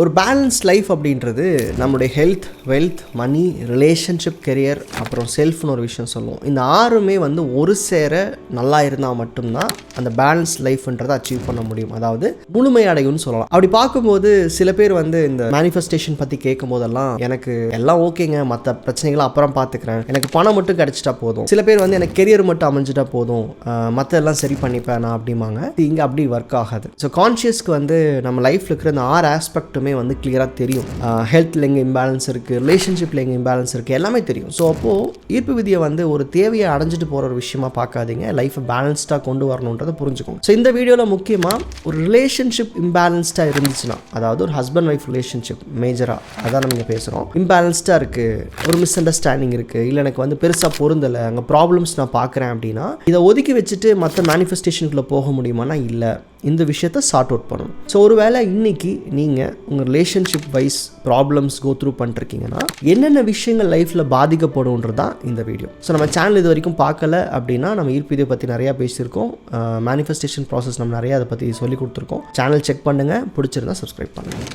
ஒரு balance life அப்படின்றது நம்மளுடைய health, wealth, money, relationship, career, அப்புறம் செல்ஃப்னு ஒரு விஷயம் சொல்லுவோம். இந்த ஆறுமே வந்து ஒரு சேர நல்லா இருந்தால் மட்டும்தான் அந்த பேலன்ஸ் லைஃப்ன்றதை அச்சீவ் பண்ண முடியும். அதாவது முழுமையடையும்னு சொல்லலாம். அப்படி பார்க்கும்போது சில பேர் வந்து இந்த மேனிஃபெஸ்டேஷன் பற்றி கேட்கும் போதெல்லாம் எனக்கு எல்லாம் ஓகேங்க, மற்ற பிரச்சனைகளை அப்புறம் பார்த்துக்கிறேன், எனக்கு பணம் மட்டும் கிடைச்சிட்டா போதும். சில பேர் வந்து எனக்கு கெரியர் மட்டும் அமைஞ்சிட்டா போதும், மற்ற எல்லாம் சரி பண்ணிப்பேன் நான் அப்படிம்பாங்க. இங்கே அப்படி ஒர்க் ஆகாது. ஸோ கான்ஷியஸ்க்கு வந்து நம்ம லைஃப்பில் இருக்கிற இந்த 6 ஆஸ்பெக்ட் வந்து கிளியராக தெரியும். ஹெல்த்ல எங்கே இம்பேலன்ஸ் இருக்குது, ரிலேஷன்ஷிப்பில் எங்கே இம்பேலன்ஸ் இருக்குது, எல்லாமே தெரியும். ஸோ அப்போது ஈர்ப்பு விதியை வந்து ஒரு தேவையை அடைஞ்சிட்டு போகிற ஒரு விஷயமா பார்க்காதீங்க. லைஃப்பை பேலன்ஸ்டாக கொண்டு வரணுன்றதை புரிஞ்சுக்கோங்க. ஸோ இந்த வீடியோவில் முக்கியமாக ஒரு ரிலேஷன்ஷிப் இம்பேலன்ஸ்டாக இருந்துச்சுன்னா, அதாவது ஒரு ஹஸ்பண்ட் ஒய்ஃப் ரிலேஷன்ஷிப் மேஜராக அதான் நம்ம பேசுகிறோம், இம்பேலன்ஸ்டாக இருக்குது, ஒரு மிஸ் அண்டர்ஸ்டாண்டிங் இருக்குது, இல்லை எனக்கு வந்து பெருசாக பொருந்தலை, அங்கே ப்ராப்ளம்ஸ் நான் பார்க்குறேன் அப்படின்னா இதை ஒதுக்கி வச்சுட்டு மற்ற மேனிஃபெஸ்டேஷனுக்குள்ளே போக முடியுமானா இல்லை, இந்த விஷயத்தை சார்ட் அவுட் பண்ணணும். ஸோ ஒருவேளை இன்னைக்கு நீங்கள் உங்கள் relationship wise problems go through பண்ணிருக்கீங்கன்னா என்னென்ன விஷயங்கள் லைஃப்பில் பாதிக்கப்படும்ன்றது தான் இந்த வீடியோ. ஸோ நம்ம சேனல் இது வரைக்கும் பார்க்கல அப்படின்னா நம்ம ஈர்ப்பு இதை பற்றி நிறையா பேசியிருக்கோம். மேனிஃபெஸ்டேஷன் ப்ராசஸ் நம்ம நிறையா அதை பற்றி சொல்லி கொடுத்துருக்கோம். சேனல் செக் பண்ணுங்கள், பிடிச்சிருந்தா சப்ஸ்கிரைப் பண்ணுங்கள்.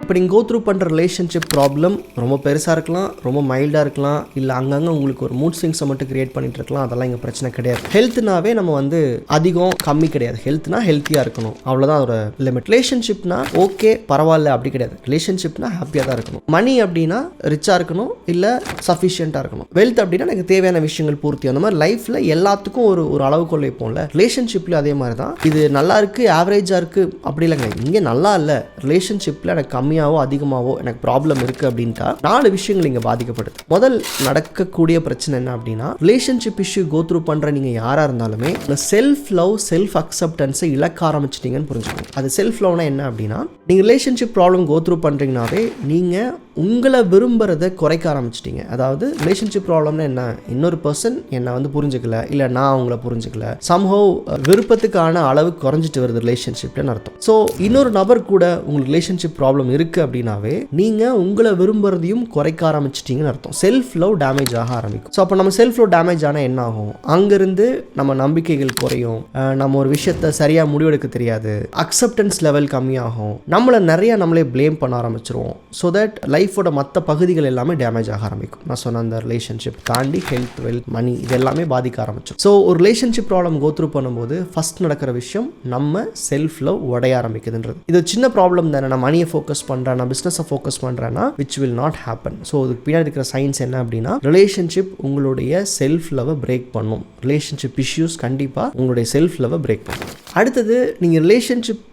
இப்போ நீங்கள் கோ த்ரூ பண்ணுற ரிலேஷன்ஷிப் ப்ராப்ளம் ரொம்ப பெருசாக இருக்கலாம், ரொம்ப மைல்டாக இருக்கலாம், இல்லை அங்கங்கே உங்களுக்கு ஒரு மூட் ஸ்விங்ஸை மட்டும் கிரியேட் பண்ணிட்டு இருக்கலாம். அதெல்லாம் இங்கே பிரச்சனை கிடையாது. ஹெல்த்னாவே நம்ம வந்து அதிகம் கம்மி கிடையாது. ஹெல்த்னா ஹெல்த்தியாக இருக்கணும், அவ்வளோதான் ஒரு லிமிட். ரிலேஷன்ஷிப்னா ஓகே பரவாயில்ல அப்படி கிடையாது. ரிலேஷன்ஷிப்னா ஹாப்பியாக தான் இருக்கணும். மணி அப்படின்னா ரிச்சாக இருக்கணும், இல்லை சஃபிஷியண்ட்டாக இருக்கணும். வெல்த் அப்படின்னா எனக்கு தேவையான விஷயங்கள் பூர்த்தி. அந்த மாதிரி லைஃப்பில் எல்லாத்துக்கும் ஒரு அளவுக்குள்ள வைப்போம்ல, ரிலேஷன்ஷிப்லேயும் அதே மாதிரி தான். இது நல்லா இருக்குது, ஆவரேஜாக இருக்குது அப்படி இல்லைங்க. இங்கே நல்லா இல்லை, ரிலேஷன்ஷிப்பில் எனக்கு கம்மி அதிகமாவோ எனக்கு ப்ராப்ளம் இருக்கு அப்படின்ட்டா 4 விஷயங்கள் இங்க பாதிக்கப்படுது. முதல் நடக்கக்கூடிய பிரச்சனை என்ன அப்படின்னா, ரிலேஷன்ஷிப் இஷ்யூ கோ த்ரூ பண்ற நீங்க யாரா இருந்தாலுமே செல்ஃப் லவ், செல்ஃப் அக்செப்டன்ஸை இழக்க ஆரம்பிச்சிட்டீங்கன்னு புரிஞ்சுக்கணும். அது செல்ஃப் லவ்னா என்ன அப்படின்னா, நீங்க ரிலேஷன்ஷிப் ப்ராப்ளம் கோ த்ரூ பண்றீங்கனாவே நீங்க உங்களை விரும்புறதை குறைக்க ஆரம்பிச்சிட்டீங்க. அதாவது ரிலேஷன்ஷிப் ப்ராப்ளம்னா என்ன, இன்னொரு பர்சன் என்னை வந்து புரிஞ்சுக்கல, இல்லை நான் அவங்கள புரிஞ்சுக்கல, சம்ஹவ் விருப்பத்துக்கான அளவு குறைஞ்சிட்டு வருது ரிலேஷன்ஷிப்லன்னு அர்த்தம். ஸோ இன்னொரு நபர் கூட உங்களுக்கு ரிலேஷன்ஷிப் ப்ராப்ளம் இருக்கு அப்படின்னாவே நீங்க உங்களை விரும்புறதையும் குறைக்க ஆரம்பிச்சிட்டீங்கன்னு அர்த்தம். செல்ஃப் லவ் டேமேஜ் ஆக ஆரம்பிக்கும். ஸோ அப்போ நம்ம செல்ஃப் லவ் டேமேஜ் ஆனால் என்ன ஆகும், அங்கிருந்து நம்ம நம்பிக்கைகள் குறையும், நம்ம ஒரு விஷயத்த சரியாக முடிவெடுக்க தெரியாது, அக்செப்டன்ஸ் லெவல் கம்மியாகும், நம்மளை நம்மளே பிளேம் பண்ண ஆரம்பிச்சிருவோம். ஸோ தட் லைஃபோட மற்ற பகுதிகள் எல்லாமே டேமேஜ் ஆக ஆரம்பிக்கும். நான் சொன்ன அந்த ரிலேஷன்ஷிப் தாண்டி ஹெல்த், வெல்த், மணி இது எல்லாமே பாதிக்க ஆரம்பிச்சிடும். ஸோ ஒரு ரிலேஷன்ஷிப் ப்ராப்ளம் கோ த்ரூ பண்ணும்போது ஃபர்ஸ்ட் நடக்கிற விஷயம் நம்ம செல்ஃப் லவ் உடைய ஆரம்பிக்குதுன்றது. இது சின்ன ப்ராப்ளம் தானே, நான் மணியை ஃபோக்கஸ் பண்ணுறேன், நான் பிஸ்னஸை ஃபோக்கஸ் பண்ணுறேன்னா which will not happen. So அதுக்கு பின்னாடி இருக்கிற சயின்ஸ் என்ன அப்படின்னா, ரிலேஷன்ஷிப் உங்களுடைய செல்ஃப் லவ்வை பிரேக் பண்ணும். ரிலேஷன்ஷிப் இஷ்யூஸ் கண்டிப்பாக உங்களுடைய செல்ஃப் லவ்வை பிரேக் பண்ணும். அடுத்தது நீங்கள் ரிலேஷன்ஷிப்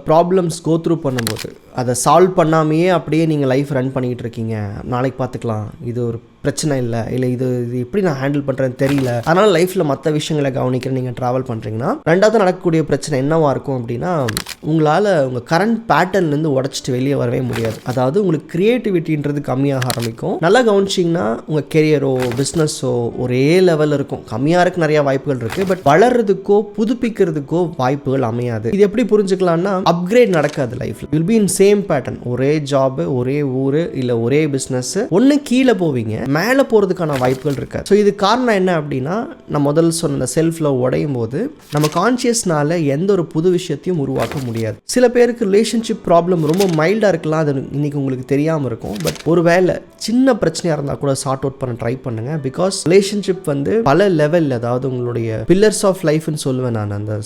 ப்ராப்ளம்ஸ் கோ த்ரூ பண்ணும்போது அதை சால்வ் பண்ணாமையே அப்படியே நீங்கள் லைஃப் ரன் பண்ணிக்கிட்டு இருக்கீங்க, நாளைக்கு பார்த்துக்கலாம், இது ஒரு பிரச்சனை இல்லை, இது எப்படி நான் ஹேண்டில் பண்ணுறேன்னு தெரியல, அதனால் லைஃப்பில் மற்ற விஷயங்களை கவனிக்கிற நீங்கள் ட்ராவல் பண்ணுறீங்கன்னா ரெண்டாவது நடக்கக்கூடிய பிரச்சனை என்னவாக இருக்கும் அப்படின்னா, உங்களால் உங்கள் கரண்ட் பேட்டர்ன்லேருந்து உடச்சிட்டு வெளியே வரவே முடியாது. அதாவது உங்களுக்கு க்ரியேட்டிவிட்டின்றது கம்மியாக ஆரம்பிக்கும். நல்லா கவனிச்சிங்கன்னா உங்கள் கெரியரோ பிஸ்னஸோ ஒரே லெவலில் இருக்கும். கம்மியாக இருக்க நிறையா வாய்ப்புகள் இருக்குது, பட் வளர்றதுக்கோ புதுப்பிக்கிறதுக்கோ வாய்ப்புகள் அமையாது. இது எப்படி புரிஞ்சுக்கலாம்னா, அப்கிரேட் நடக்காது லைஃப்பில். Will be in same pattern. ஒரே ஜாப், ஒரே ஊர், இல்லை ஒரே பிஸ்னஸ், ஒன்று கீழே போவீங்க, மேலே போகிறதுக்கான வாய்ப்புகள் இருக்காது. ஸோ இது காரணம் என்ன அப்படின்னா, நான் முதல்ல சொன்ன செல்ஃப் லவ் உடையும் போது நம்ம கான்சியஸ்னால எந்த ஒரு புது விஷயத்தையும் உருவாக்க முடியாது. சில பேருக்கு ரிலேஷன்ஷிப் ப்ராப்ளம் ரொம்ப மைல்டாக இருக்கலாம், அது இன்னைக்கு உங்களுக்கு தெரியாமல் இருக்கும். பட் ஒருவேளை சின்ன பிரச்சனையாக இருந்தால் கூட சார்ட் அவுட் பண்ண ட்ரை பண்ணுங்க. பிகாஸ் ரிலேஷன்ஷிப் வந்து பல லெவல், அதாவது உங்களுடைய பில்லர்ஸ் ஆஃப் லைஃப்னு சொல்லுவேன் நான். அந்த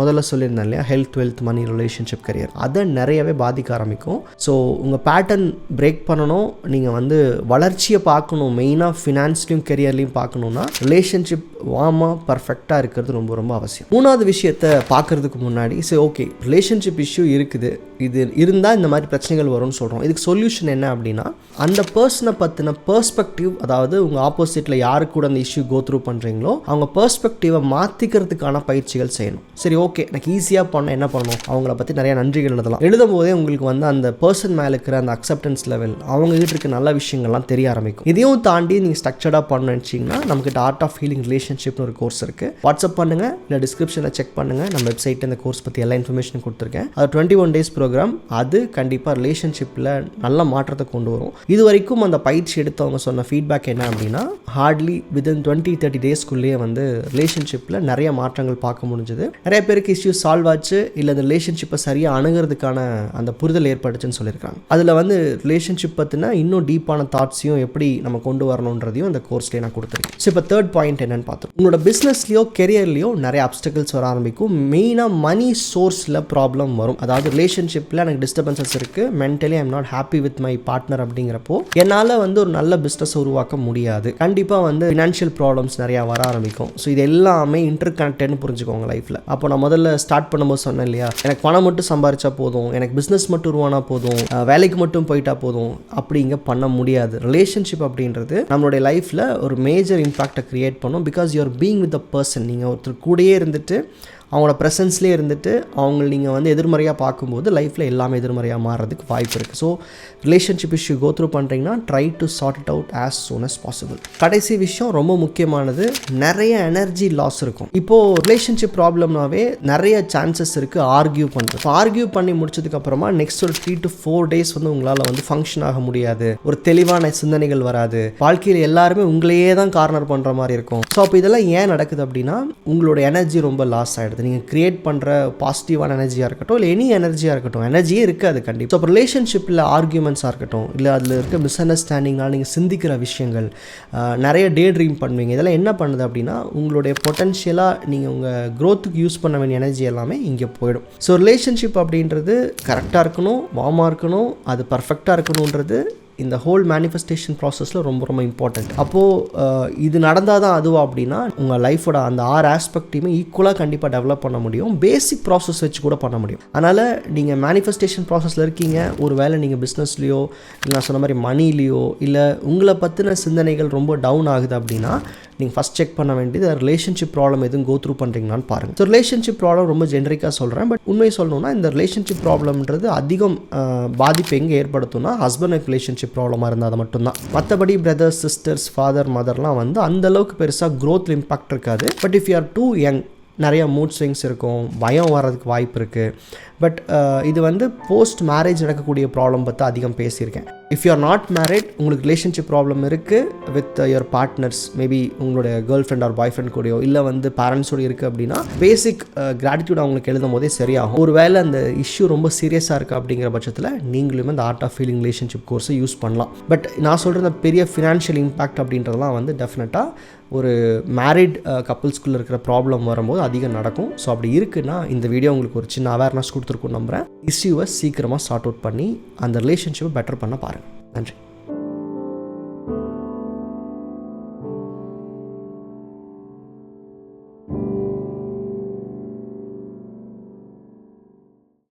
முதல்ல சொல்லியிருந்தேன் இல்லையா, ஹெல்த், வெல்த், மணி, ரிலேஷன்ஷிப், கரியர், அதை நிறையவே பாதிக்க ஆரம்பிக்கும். ஸோ உங்கள் பேட்டர்ன் பிரேக் பண்ணணும், நீங்கள் வந்து வளர்ச்சியை பார்க்கணும், மெயினாக ஃபினான்ஸ்லையும் கெரியர்லையும் பார்க்கணுன்னா ரிலேஷன்ஷிப் வார்மாக பர்ஃபெக்டாக இருக்கிறது ரொம்ப ரொம்ப அவசியம். மூணாவது விஷயத்தை பார்க்கறதுக்கு முன்னாடி சரி ஓகே ரிலேஷன்ஷிப் இஷ்யூ இருக்குது, இது இருந்தால் இந்த மாதிரி பிரச்சனைகள் வரும்னு சொல்கிறோம். இதுக்கு சொல்யூஷன் என்ன அப்படின்னா, அந்த பர்சனை பற்றின பெர்ஸ்பெக்டிவ், அதாவது உங்கள் ஆப்போசிட்டில் யாரு கூட அந்த இஷ்யூ கோ த்ரூ பண்ணுறீங்களோ அவங்க பெர்ஸ்பெக்டிவை மாற்றிக்கிறதுக்கான பயிற்சிகள் செய்யணும். சரி ஓகே எனக்கு ஈஸியாக பண்ண என்ன பண்ணணும், அவங்கள பற்றி நிறைய நன்றிகள் எழுதும் போதே உங்களுக்கு வந்து அந்த பர்சன் மேலே இருக்கிற அந்த அக்செப்டன்ஸ் லெவல், அவங்ககிட்ட இருக்க நல்ல விஷயங்கள்லாம் தெரிய ஆரம்பிக்கும். இதையும் தாண்டி நீங்கள் ஸ்ட்ரக்சர்டாக பண்ணணும்னு நினச்சிங்கன்னா நம்மகிட்ட ஆர்ட் ஆஃப் ஹீலிங் ரிலேஷன்ஷிப்னு ஒரு கோர்ஸ் இருக்குது. வாட்ஸ்அப் பண்ணுங்கள், இல்லை டிஸ்கிரிப்ஷனில் செக் பண்ணுங்கள். நம்ம வெப்சைட்டில் இந்த கோர்ஸ் பற்றி எல்லா இன்ஃபர்மேஷன் கொடுத்துருக்கேன். அது 21 days ப்ரோக்ராம். அது கண்டிப்பாக ரிலேஷன்ஷிப்பில் நல்ல மாற்றத்தை கொண்டு வரும். இது வரைக்கும் அந்த பயிற்சி எடுத்தவங்க சொன்ன ஃபீட்பேக் என்ன அப்படின்னா, ஹார்ட்லி வித்தின் 20-30 daysக்குள்ளேயே வந்து ரிலேஷன்ஷிப்பில் நிறைய மாற்றங்கள் பார்க்க முடிஞ்சது. நிறைய பேருக்கு இஷ்யூஸ் சால்வ் ஆச்சு, இல்லை அந்த ரிலேஷன்ஷிப்பை சரியாக அணுகிறதுக்கான அந்த புரிதல் ஏற்பட்டுச்சுன்னு சொல்லியிருக்காங்க. அதில் வந்து ரிலேஷன்ஷிப் பற்றினா இன்னும் டீப்பான தாட்ஸையும் எப்படி நம்ம கொண்டு வரணுன்றதையும் அந்த கோர்ஸ்லேயே நான் கொடுத்துருக்கேன். ஸோ இப்போ தேர்ட் பாயிண்ட் என்னன்னு பார்த்தோம். உங்களோட பிஸ்னஸ்லையோ கெரியர்லையோ நிறைய அப்டக்கிள்ஸ் வர ஆரம்பிக்கும். மெயினாக மணி சோர்ஸில் ப்ராப்ளம் வரும். அதாவது ரிலேஷன்ஷிப்பில் எனக்கு டிஸ்டர்பன்சஸ் இருக்குது, mentally I am not happy with my partner அப்படிங்கிறப்போ என்னால் வந்து ஒரு நல்ல பிஸ்னஸ் உருவாக்க முடியாது. கண்டிப்பாக வந்து ஃபினான்ஷியல் ப்ராப்ளம்ஸ் நிறையா வர ஆரம்பிக்கும். ஸோ இது எல்லாமே இன்டர் கனெக்டட்னு புரிஞ்சுக்கோங்க லைஃப்பில். அப்போ நான் முதல்ல ஸ்டார்ட் பண்ணும்போது சொன்னேன் இல்லையா, எனக்கு பணம் மட்டும் சம்பாரிச்சா போதும், எனக்கு பிஸ்னஸ் மட்டும் உருவானா போதும், வேலைக்கு மட்டும் போயிட்டா போதும், அப்படிங்க பண்ண முடியாது. ரிலேஷன்ஷிப் அப்படின்றது நம்மளுடைய லைஃப்பில் ஒரு மேஜர் இம்பாக்டை கிரியேட் பண்ணும். Because you are being with the person. நீங்கள் ஒருத்தர் கூடயே இருந்துட்டு அவங்களோட ப்ரெசன்ஸ்லேயே இருந்துட்டு அவங்க நீங்கள் வந்து எதிர்மறையாக பார்க்கும்போது லைஃப்பில் எல்லாமே எதிர்மறையாக மாறுறதுக்கு வாய்ப்பு இருக்குது. So relationship issue go through பண்ணுறீங்கன்னா try to sort it out as soon as possible. கடைசி விஷயம் ரொம்ப முக்கியமானது, நிறைய எனர்ஜி லாஸ் இருக்கும். இப்போது ரிலேஷன்ஷிப் ப்ராப்ளம்னாவே நிறைய சான்சஸ் இருக்குது ஆர்கியூ பண்ணுறது. ஸோ ஆர்கியூ பண்ணி முடிச்சதுக்கப்புறமா நெக்ஸ்ட் ஒரு 3 to 4 days வந்து உங்களால் வந்து ஃபங்க்ஷன் ஆக முடியாது. ஒரு தெளிவான சிந்தனைகள் வராது. வாழ்க்கையில் எல்லாருமே உங்களையே தான் கார்னர் பண்ணுற மாதிரி இருக்கும். ஸோ அப்போ இதெல்லாம் ஏன் நடக்குது அப்படின்னா, உங்களோட எனர்ஜி ரொம்ப லாஸ் ஆகிடுது. நீங்கள் கிரியேட் பண்ணுற பாசிட்டிவான எனர்ஜியாக இருக்கட்டும், இல்லை எனி எனர்ஜியாக இருக்கட்டும், எனர்ஜியே இருக்காது கண்டிப்பாக. ஸோ இப்போ ரிலேஷன்ஷிப்பில் ஆர்கியூமெண்ட்ஸாக இருக்கட்டும், இல்லை அதில் இருக்க மிஸ் அண்டர்ஸ்டாண்டிங்னால நீங்கள் சிந்திக்கிற விஷயங்கள், நிறைய டே ட்ரீம் பண்ணுவீங்க. இதெல்லாம் என்ன பண்ணுது அப்படின்னா, உங்களுடைய பொட்டன்ஷியலாக நீங்கள் உங்கள் க்ரோத்துக்கு யூஸ் பண்ண வேண்டிய எனர்ஜி எல்லாமே இங்கே போயிடும். ஸோ ரிலேஷன்ஷிப் அப்படின்றது கரெக்டாக இருக்கணும், வார்மாக இருக்கணும், அது பர்ஃபெக்டாக இருக்கணுன்றது இந்த ஹோல் மேனிஃபெஸ்டேஷன் ப்ராசஸில் ரொம்ப ரொம்ப இம்பார்ட்டண்ட். அப்போது இது நடந்தால் தான் அதுவா அப்படின்னா, உங்கள் லைஃபோட அந்த 6 ஆஸ்பெக்டையுமே ஈக்குவலாக கண்டிப்பாக டெவலப் பண்ண முடியும். பேசிக் ப்ராசஸ் வச்சு கூட பண்ண முடியும். அதனால் நீங்கள் மேனிஃபெஸ்டேஷன் ப்ராசஸில் இருக்கீங்க, ஒரு வேளை நீங்கள் பிஸ்னஸ்லையோ இல்லை நான் சொன்ன மாதிரி மணிலையோ இல்லை உங்களை பற்றின சிந்தனைகள் ரொம்ப டவுன் ஆகுது அப்படின்னா, நீங்கள் ஃபஸ்ட் செக் பண்ண வேண்டியது ரிலேஷன்ஷிப் ப்ராப்ளம் எதுவும் கோ த்ரூ பண்ணுறீங்களான்னு பாருங்கள். ஸோ ரிலேஷன்ஷிப் ப்ராப்ளம் ரொம்ப ஜென்ரிக்காக சொல்கிறேன், பட் உண்மை சொல்லணும்னா இந்த ரிலேஷன்ஷிப் ப்ராப்ளம்ன்றது அதிகம் பாதிப்பு எங்கே ஏற்படுத்தும்னா ஹஸ்பண்ட் அண்ட் ரிலேஷன்ஷிப் ப்ராப்ளமாக இருந்தால் அது மட்டும்தான். மற்றபடி பிரதர்ஸ், சிஸ்டர்ஸ், ஃபாதர், மதர்லாம் வந்து அந்தளவுக்கு பெருசாக க்ரோத் இம்பாக்ட் இருக்காது. But if you are too young, நிறைய மூட் ஸ்விங்ஸ் இருக்கும், பயம் வர்றதுக்கு வாய்ப்பு இருக்குது. பட் இது வந்து போஸ்ட் மேரேஜ் நடக்கக்கூடிய ப்ராப்ளம் பற்றி அதிகம் பேசியிருக்கேன். If you R not married, உங்களுக்கு ரிலேஷன்ஷிப் ப்ராப்ளம் இருக்குது வித் யுவர் பார்ட்னர்ஸ், மேபி உங்களுடைய கேர்ள் ஃப்ரெண்ட் ஆர் பாய் ஃப்ரெண்ட் கூடயோ இல்லை வந்து பேரண்ட்ஸோடு இருக்குது அப்படின்னா, பேசிக் கிராட்டிடியூட் அவங்களுக்கு எழுதும் போதே சரியாகும். ஒரு வேளை அந்த இஷ்யூ ரொம்ப சீரியஸாக இருக்குது அப்படிங்கிற பட்சத்தில் நீங்களுமே அந்த ஆர்ட் ஆஃப் ஹீலிங் ரிலேஷன்ஷிப் கோர்ஸை யூஸ் பண்ணலாம். பட் நான் சொல்கிற அந்த பெரிய ஃபினான்ஷியல் இம்பாக்ட் அப்படின்றதெல்லாம் வந்து டெஃபினட்டாக ஒரு மேரிட் கப்புள்ஸ்குள்ளே இருக்கிற ப்ராப்ளம் வரும்போது அதிகம் நடக்கும். ஸோ அப்படி இருக்குன்னா இந்த வீடியோ உங்களுக்கு ஒரு சின்ன அவேர்னஸ் கொடுத்துருக்குன்னு நம்புகிறேன். இஷ்யூவை சீக்கிரமாக சார்ட் அவுட் பண்ணி அந்த ரிலேஷன்ஷிப்பை பெட்டர் பண்ண பாருங்கள். நன்றி.